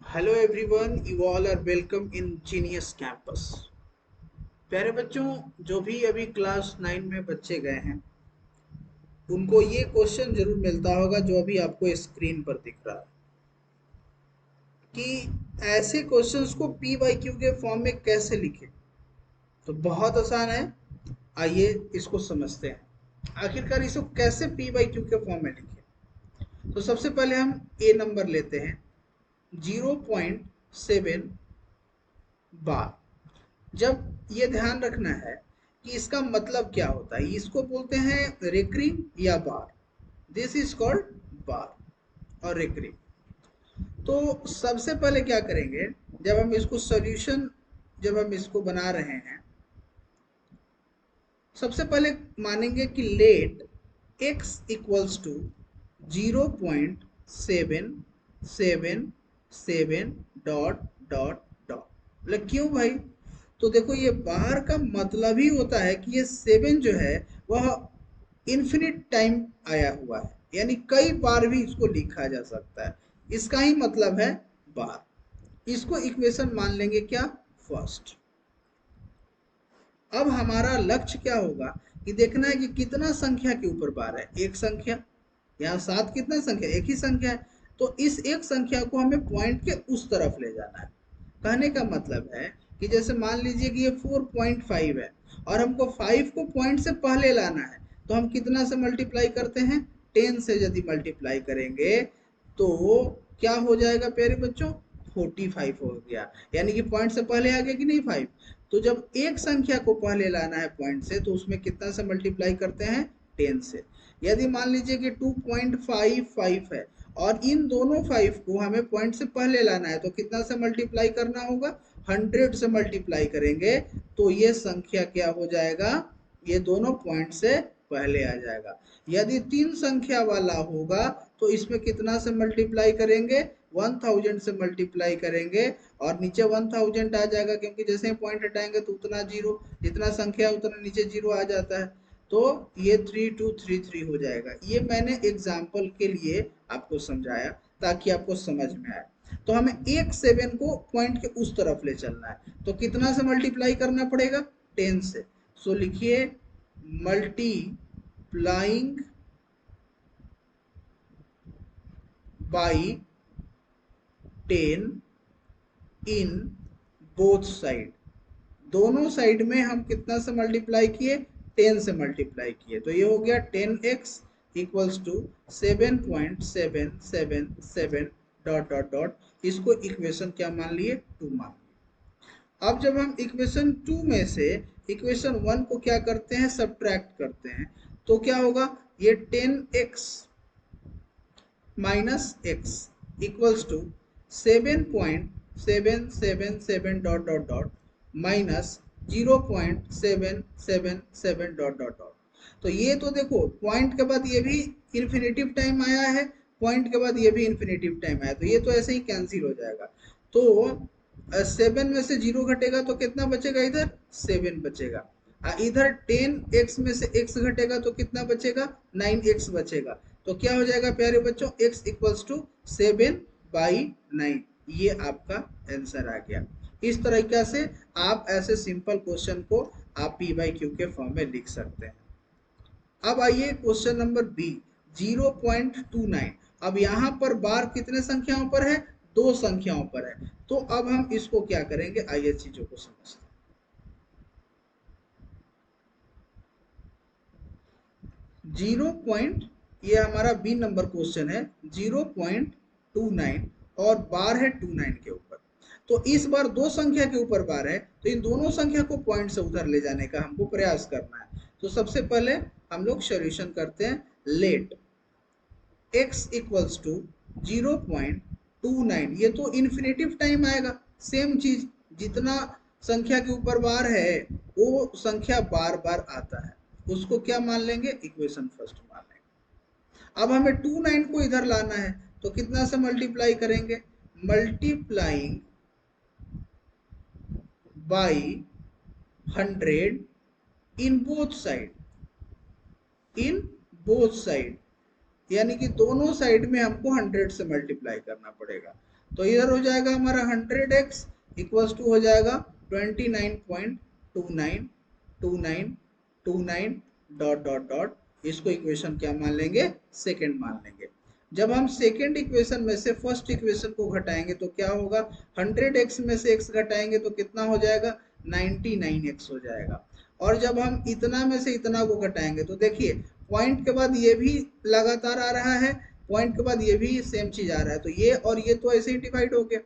Hello everyone, you all are welcome in genius campus. प्यारे बच्चों, जो भी अभी क्लास 9 में बच्चे गए हैं उनको ये क्वेश्चन जरूर मिलता होगा जो अभी आपको स्क्रीन पर दिख रहा है कि ऐसे क्वेश्चंस को पी वाई क्यू के फॉर्म में कैसे लिखें। तो बहुत आसान है, आइए इसको समझते हैं। आखिरकार इसको कैसे पी वाई क्यू के फॉर्म में लिखें। तो सबसे पहले हम ए नंबर लेते हैं 0.7 बार। जब ये ध्यान रखना है कि इसका मतलब क्या होता है, इसको बोलते हैं रेकरिंग या बार। दिस इज कॉल्ड बार और रेकरिंग। तो सबसे पहले क्या करेंगे, जब हम इसको सॉल्यूशन जब हम इसको बना रहे हैं, सबसे पहले मानेंगे कि let x equals to 0.777 dot dot dot. मतलब क्यों भाई? तो देखो, ये बाहर का मतलब ही होता है कि ये 7 जो है वह इन्फिनिट टाइम आया हुआ है, यानी कई बार भी इसको लिखा जा सकता है। इसका ही मतलब है बार। इसको इक्वेशन मान लेंगे क्या, फर्स्ट। अब हमारा लक्ष्य क्या होगा कि देखना है कि कितना संख्या के ऊपर बार है। एक संख्या, यहाँ 7 कितना संख्या, एक ही संख्या है। तो इस एक संख्या को हमें पॉइंट के उस तरफ ले जाना है। कहने का मतलब है कि जैसे मान लीजिए कि ये 4.5 है और हमको 5 को पॉइंट से पहले लाना है, तो हम कितना से मल्टीप्लाई करते हैं, 10 से यदि मल्टीप्लाई करेंगे तो क्या हो जाएगा प्यारे बच्चों, 45 हो गया। यानी कि पॉइंट से पहले आ गया कि नहीं 5। तो जब एक संख्या को पहले लाना है पॉइंट से, तो उसमें कितना से मल्टीप्लाई करते हैं, 10 से। यदि मान लीजिए कि 2.55 है और इन दोनों 5 को हमें पॉइंट से पहले लाना है, तो कितना से मल्टीप्लाई करना होगा, 100 से मल्टीप्लाई करेंगे। तो ये संख्या क्या हो जाएगा, ये दोनों पॉइंट से पहले आ जाएगा। यदि 3 संख्या वाला होगा तो इसमें कितना से मल्टीप्लाई करेंगे, 1000 से मल्टीप्लाई करेंगे और नीचे 1000 आ जाएगा, क्योंकि जैसे ही पॉइंट हटाएंगे तो उतना जीरो, जितना संख्या उतना नीचे जीरो आ जाता है। तो ये 3233 हो जाएगा। ये मैंने एग्जाम्पल के लिए आपको समझाया ताकि आपको समझ में आए। तो हमें एक 7 को पॉइंट के उस तरफ ले चलना है, तो कितना से मल्टीप्लाई करना पड़ेगा, 10 से। सो लिखिए multiplying by 10 in both side. दोनों साइड में हम कितना से मल्टीप्लाई किए, 10 से मल्टीप्लाई किए। तो ये हो गया 10x equals to 7.777 dot dot dot. इसको इक्वेशन क्या मान लिए, 2 मान लिए। अब जब हम इक्वेशन 2 में से इक्वेशन 1 को क्या करते हैं, सब्ट्रैक्ट करते हैं, तो क्या होगा, ये 10x minus x equals to 7.777 dot dot dot minus 0.777 dot dot dot. तो ये तो देखो, पॉइंट के बाद ये भी इन्फिनेटिव टाइम आया है, पॉइंट के बाद ये भी इन्फिनेटिव टाइम आया, तो ये तो ऐसे ही कैंसिल हो जाएगा। तो 7 में से 0 घटेगा तो कितना बचेगा, इधर 7 बचेगा। इधर 10x में से x घटेगा तो कितना बचेगा, 9x बचेगा। तो क्या हो जाएगा प्यारे बच्चों, x इक्वल्स टू 7/9। ये आपका आंसर आ गया। इस तरीका से आप ऐसे सिंपल क्वेश्चन को आप पी बाई क्यू के फॉर्म में लिख सकते हैं। अब आइए क्वेश्चन नंबर बी, 0.29। अब यहाँ पर बार कितने संख्याओं पर है, 2 संख्याओं पर है। तो अब हम इसको क्या करेंगे, आइए चीजों को समझते हैं। 0 पॉइंट, ये हमारा बी नंबर क्वेश्चन है, 0.29 और बार है 29 के ऊपर। तो इस बार 2 संख्या के ऊपर बार है, तो इन दोनों संख्या को पॉइंट से उधर ले जाने का हमको प्रयास करना है। तो सबसे पहले हम लोग सॉल्यूशन करते हैं। लेट x इक्वल्स टू 0.29, ये तो इन्फिनेटिव टाइम आएगा। सेम चीज, जितना संख्या के ऊपर बार है वो संख्या बार बार आता है, उसको क्या मान लेंगे, इक्वेशन फर्स्ट मान लेंगे। अब हमें 29 को इधर लाना है, तो कितना से मल्टीप्लाई करेंगे, multiplying by 100 in both side, in both side, यानी कि दोनों साइड में हमको 100 से मल्टीप्लाई करना पड़ेगा। तो इधर हो जाएगा हमारा 100x इक्वल्स टू हो जाएगा 29.292929 डॉट डॉट डॉट, इसको इक्वेशन क्या मान लेंगे, सेकंड मान लेंगे। जब हम सेकंड इक्वेशन में से फर्स्ट इक्वेशन को घटाएंगे तो क्या होगा, 100x में से x घटाएंगे तो कितना हो जाएगा, 99x हो जाएगा। और जब हम इतना में से इतना को घटाएंगे तो देखिए पॉइंट के बाद ये भी लगातार आ रहा है, पॉइंट के बाद ये भी सेम चीज आ रहा है, तो ये और ये तो ऐसे ही डिवाइड हो गया।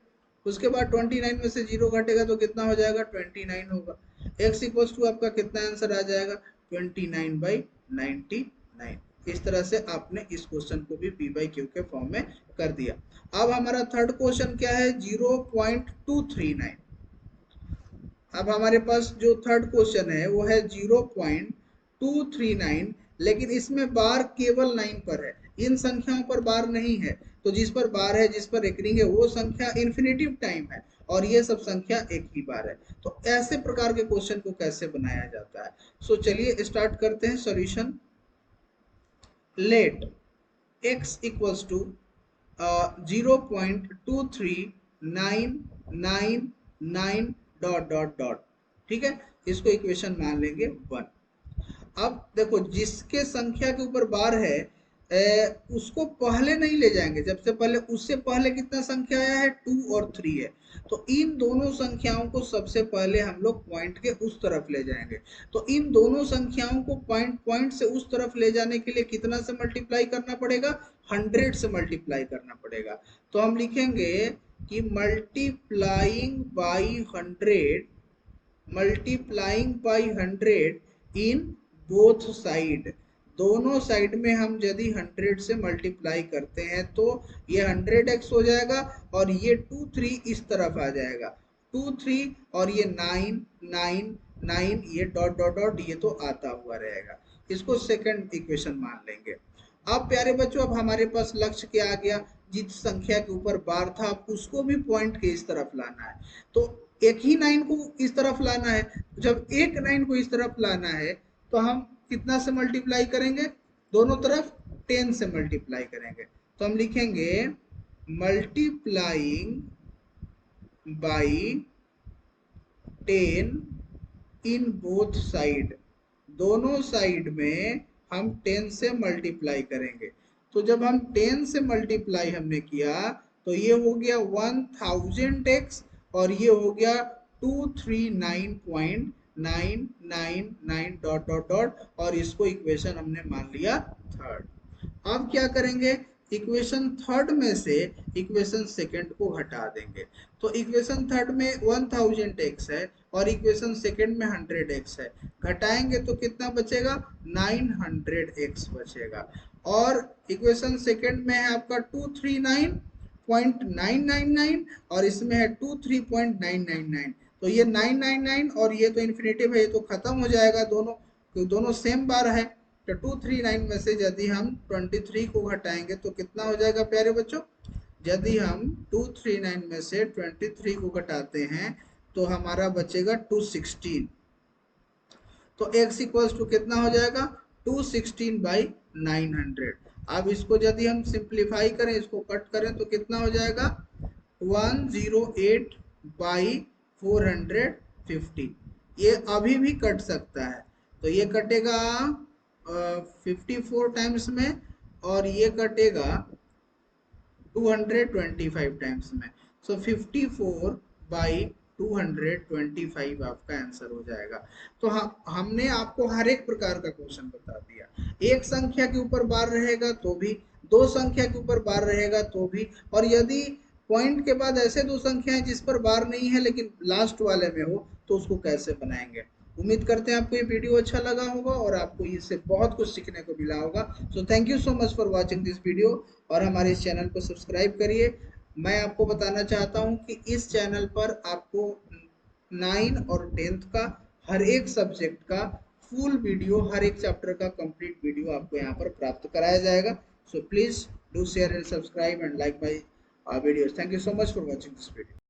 उसके बाद 29 में से 0 घटेगा तो कितना हो जाएगा, 29 होगा। x इक्वल्स टू आपका कितना आंसर आ जाएगा, 29/99। इस तरह से आपने इस क्वेश्चन को भी p बाई क्यू के फॉर्म में कर दिया। अब हमारा थर्ड क्वेश्चन क्या है, 0.239। अब हमारे पास जो थर्ड क्वेश्चन है वो है 0.239, लेकिन इसमें बार केवल 9 पर है, इन संख्याओं पर बार नहीं है। तो जिस पर बार है, जिस पर रेकरिंग है, वो संख्या इन्फिनेटिव टाइम है और ये सब संख्या एक ही बार है। तो ऐसे प्रकार के क्वेश्चन को कैसे बनाया जाता है, सो चलिए स्टार्ट करते हैं solution. Let x equals to 0.23999 dot dot dot, ठीक है, इसको इक्वेशन मान लेंगे 1। अब देखो जिसके संख्या के ऊपर बार है उसको पहले नहीं ले जाएंगे, जब से पहले उससे पहले कितना संख्या आया है, 2 और 3 है, तो इन दोनों संख्याओं को सबसे पहले हम लोग पॉइंट के उस तरफ ले जाएंगे। तो इन दोनों संख्याओं को पॉइंट से उस तरफ ले जाने के लिए कितना से मल्टीप्लाई करना पड़ेगा, 100 से मल्टीप्लाई करना पड़ेगा। तो हम लिखेंगे कि multiplying by 100 in both side, दोनों साइड में हम यदि 100 से मल्टीप्लाई करते हैं तो ये 100x हो जाएगा और ये 2 3 इस तरफ आ जाएगा, 2 3 और ये 9 9 9, ये डॉट डॉट डॉट ये तो आता हुआ रहेगा। इसको सेकंड इक्वेशन मान लेंगे। अब प्यारे बच्चों अब हमारे पास लक्ष्य क्या आ गया, जिस संख्या के ऊपर बार था उसको भी पॉइंट के इस तरफ लाना है। तो एक ही 9 को इस तरफ लाना है, जब एक 9 को इस तरफ लाना है तो हम कितना से मल्टीप्लाई करेंगे, दोनों तरफ 10 से मल्टीप्लाई करेंगे। तो हम लिखेंगे multiplying by 10 in both side, दोनों साइड में हम 10 से मल्टीप्लाई करेंगे। तो जब हम 10 से मल्टीप्लाई हमने किया तो ये हो गया 1000x और ये हो गया 239.999 डॉट डॉट डॉट, और इसको इक्वेशन हमने मान लिया थर्ड। अब क्या करेंगे, इक्वेशन थर्ड में से इक्वेशन सेकंड को हटा देंगे। तो इक्वेशन थर्ड में 1000x है और इक्वेशन सेकंड में 100x है, घटाएंगे तो कितना बचेगा, 900x बचेगा। और इक्वेशन सेकंड में है आपका 239.999 और इसमें है 23.999, तो ये 999 और ये तो इन्फिनेटिव है, ये तो खत्म हो जाएगा दोनों, तो दोनों सेम बार है। तो 239 में से यदि हम 23 को घटाएंगे तो कितना हो जाएगा प्यारे बच्चों, यदि हम 239 में से 23 को घटाते हैं तो हमारा बचेगा 216। तो x इक्वल्स टू कितना हो जाएगा, 216/900। अब इसको यदि हम सिंप्लीफाई करें, इसको कट करें तो कितना हो जाएगा, 108/450। ये अभी भी कट सकता है, तो ये कटेगा 54 टाइम्स में और ये कटेगा 225 टाइम्स में। सो 54/225 आपका आंसर हो जाएगा। तो हमने आपको हर एक प्रकार का क्वेश्चन बता दिया, एक संख्या के ऊपर बार रहेगा तो भी, दो संख्या के ऊपर बार रहेगा तो भी, और यदि पॉइंट के बाद ऐसे दो संख्याएं जिस पर बार नहीं है लेकिन लास्ट वाले में हो तो उसको कैसे बनाएंगे। उम्मीद करते हैं आपको ये वीडियो अच्छा लगा होगा और आपको इससे बहुत कुछ सीखने को मिला होगा। So thank you so much for watching this video और हमारे इस चैनल को सब्सक्राइब करिए। मैं आपको बताना चाहता हूं कि इस चैनल पर आपको 9 और 10th का हर एक सब्जेक्ट का फुल वीडियो, हर एक चैप्टर का कंप्लीट वीडियो आपको यहाँ पर प्राप्त कराया जाएगा। So please do share and subscribe and like my videos. Thank you so much for watching this video.